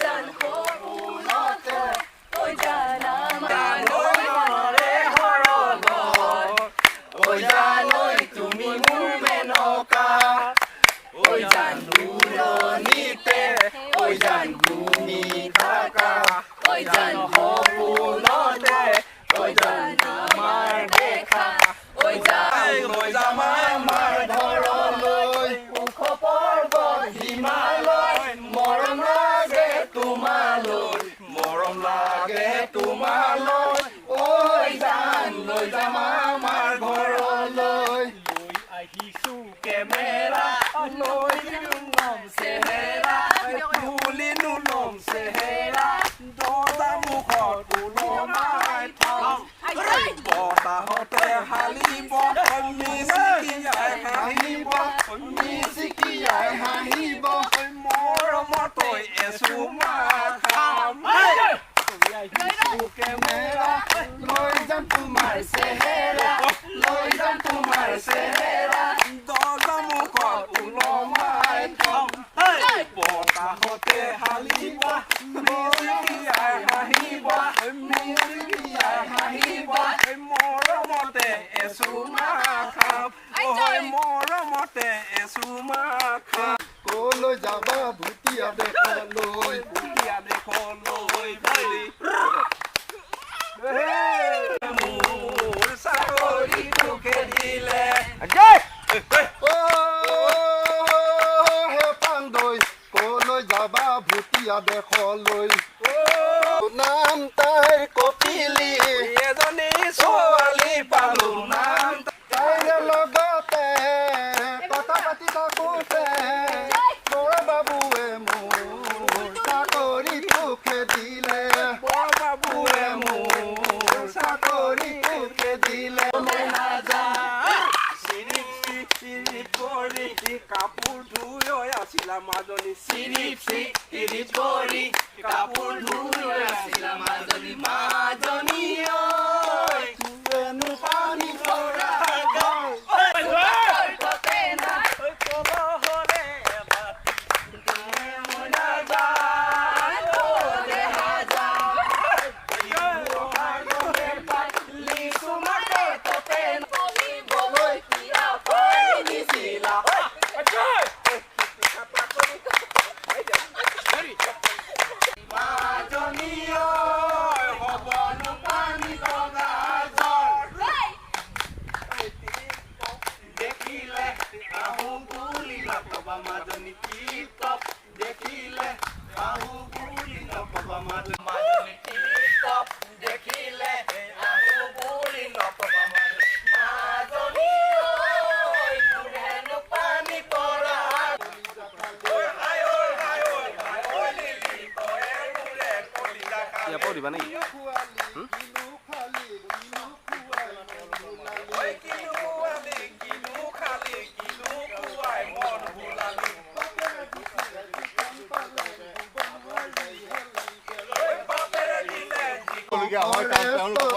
জান সপোনতে ঐ জান আমাৰ জানৰে হৰল ঐ জান ঐ তুমি মোৰ মেনকা ঐ জান দূৰণিতে ঐ জান ঘূমি থাকা ঐ জান সপোনতে ঐ জান আমাৰ দেখা ঐ জান লৈ যাম আমাৰ ঘৰলৈ ওখ পৰ্বত হিমালয় মৰম লাগে তোমালৈ মৰম লাগে তোমালৈ ঐ জান লৈ যাম আমাৰ ঘৰলৈ লৈ আহিছো কেমেৰা লৈ লম চেহেৰা তুলিনো লম চেহেৰা দৰ্জা মুখত ওলমাই থম বতাহতে হালিব মিচিকিয়াই হাঁহিব মিচিকিয়াই হাঁহিব মৰমতৈ এচুমা খাম কেমেৰা লৈ যাম তোমাৰ চেহেৰা লৈ যাম তোমাৰ চেহেৰা দৰ্জা মুখত ওলমাই থম বতাহতে হালিব মিচিকিয়াই হাঁহিব মিচিকিয়াই হাঁহিব মৰমতে এচুমা খাম মৰমতে এচুমা খাম কলৈ যাবা ভুটীয়া দেশলৈ ভুটীয়া দেশলৈ বুলি মোৰ চাকৰিটো খেদিলে হে পাণ্ডৈ কলৈ যাবা ভুটীয়া দেশলৈ নাম তাইৰ কপিলি এজনী ছোৱালী পালো নাম তাইৰ লগতে কথা পাতি থাকোঁতে বৰ বাবুৱে মোৰ চাকৰিটো খেদিলে বৰ বাবুৱে মোৰ চাকৰিটো খেদিলে কাপোৰ ধুই আছিলা মাজনী চিৰিপ কৰি কাপোৰ ধুই আছিলা মাজনী মাজনী পানী পৰা দিবা নেকি হয়